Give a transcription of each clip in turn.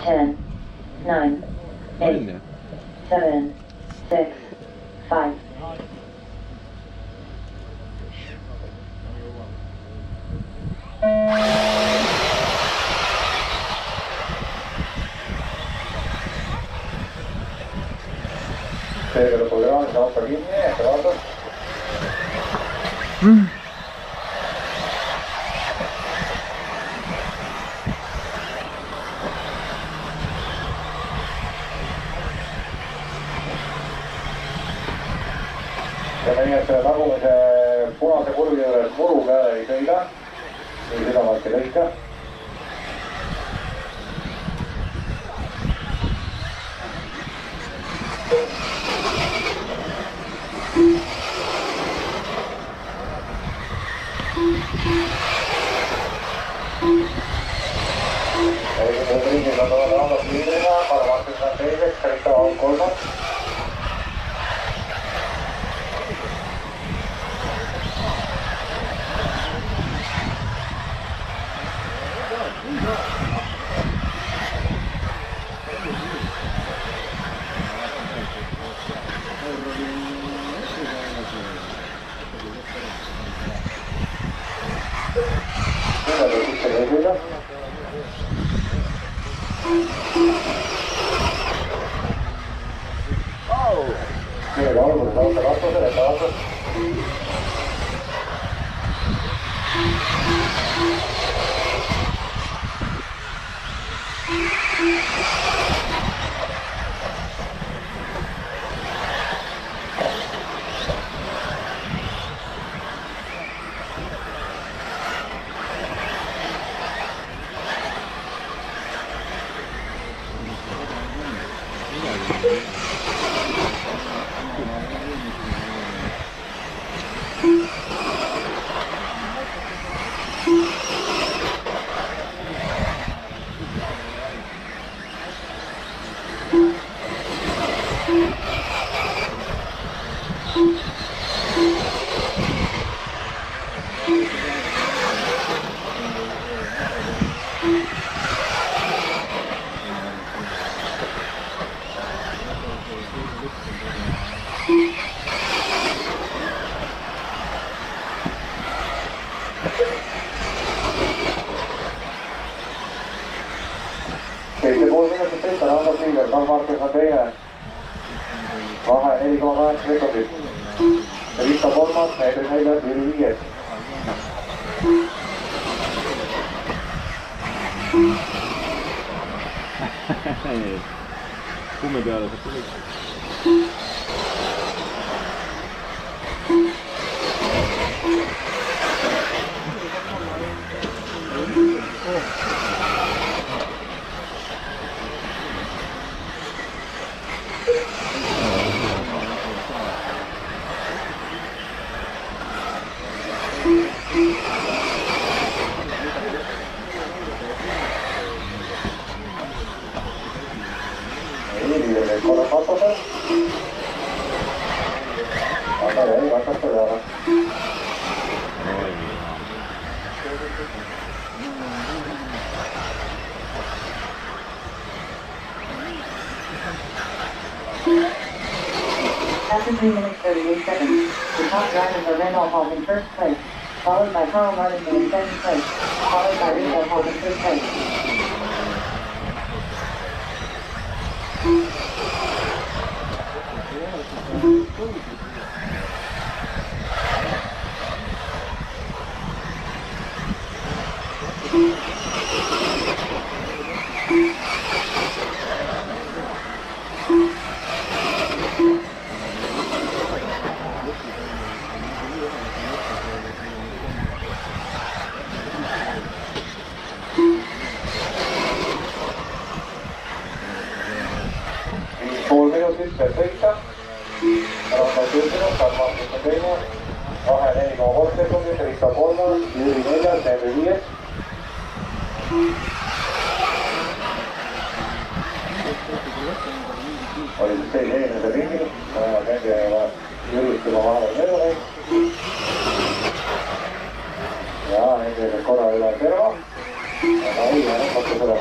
10, 9, 8, 7, 6, 5. Seega lõpugraan, auto kinni, ettevaatad. Ja nii, et selle tagumise punase kurvi juures muru peale ei sõida, nii südamalt ei lõika. Esimesed ringid on tolle autos liidrina, paremaksed on teiseks, Krista on kolmas. Seega alguses auto kattusel, ettevaatad. Markus on teine, vahe 4,8 sekundit. Risto kolmas, Needri neljas, Jüri viies. Kumme peale saab tuli. After 3 minutes 38 seconds, the top drivers are Randall Hall in first place, followed by Carl Martinson in second place, followed by Risto Hall in third place. Peab sõita, Rauno Türginu, Markus on teine, vahe 4,3 sekundit, Risto kolmas, Jüri neljas, Needri viies. Oli siis teise eelmise ringil, nende Jürist juba vahepeal mööda läinud. Ja nende korra üle terva, aga ei jäänud katusele.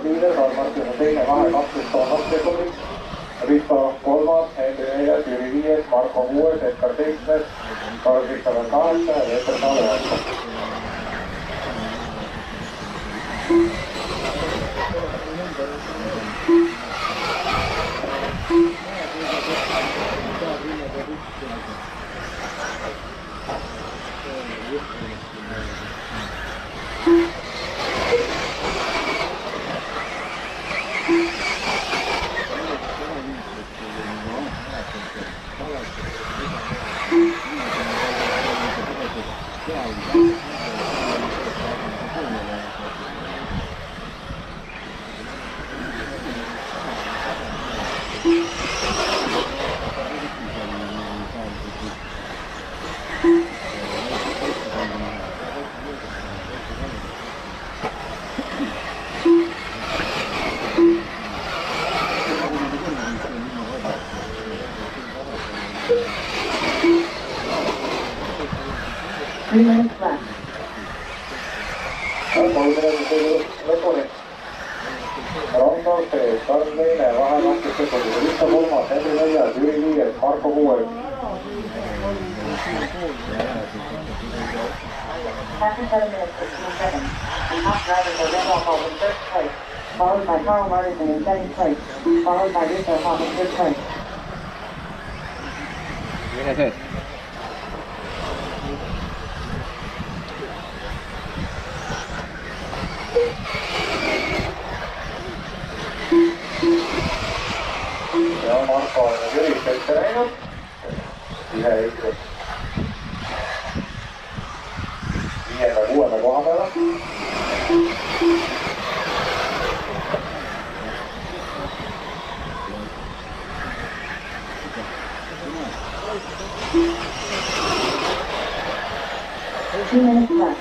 Liider, Kalmartin on teine, vahe 12,2 sekundit. Risto 3, Henri 4, Jüri 5, Marko 6, Edgar 7, Karl-Kristof 8 ja Veeter 9. lõpuni. Rondol 3, Karl 4, vahe 12 sekundit, Risto 3, Henri 4, Jüri 5, Marko 6. After 7 minutes, 16 seconds, the top drivers are Randall Hall in first place, followed by Carl Martin in second place, followed by Risto Hall in third place. Ja Marko on Jüri ette läinud. Ühe eestlus. 5. ja 6. koha peale. Two minutes left.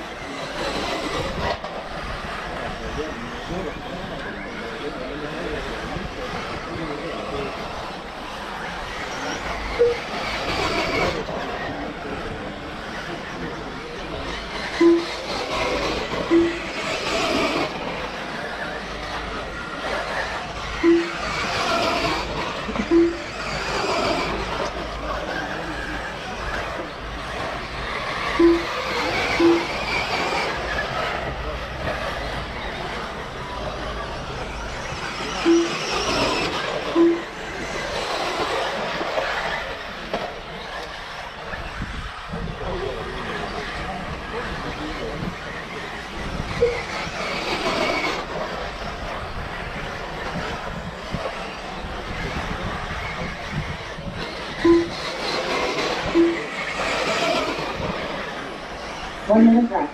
One minute left.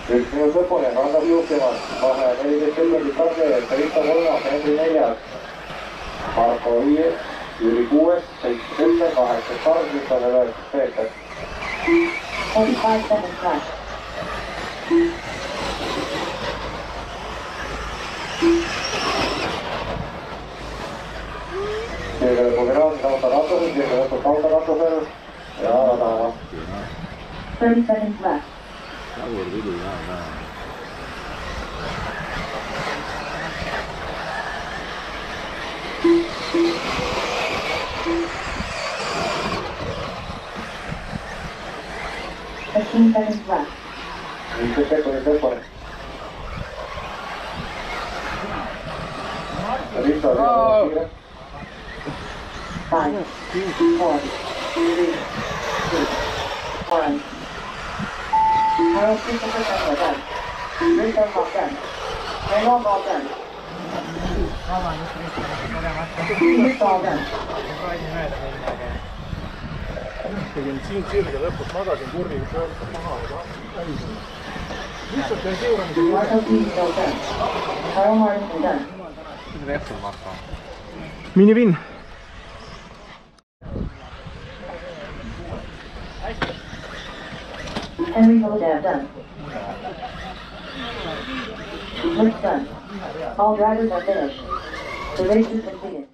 Üks minut lõpuni, annab juhtima. Vahe 14 sekundit Karli ees, Risto 3, Henri 4, Marko 5, Jüri 6, 7, 8 Karl, Risto 9, Peeter. 45 seconds left. Siega lõpuni raadis, autokatusel, siega lõpuks autokatusel ja radama. 30 seconds left. Fifteen seconds left. 15 sekundit lõpuni. Risto on kiire. 5, 4, 3, 2, 1. Carl Christopher Kessler done. Rico Hawk done. Raymond Ball done. Nick Ball done. tegin siin sirge lõpus, magasin kurvi maha ja välisin. Lihtsalt jäin seuramisega. Marco P. Still done. Carl Martin done. Minivinn. Henry Holodev done. Blitz done. All drivers are finished. The race is completed.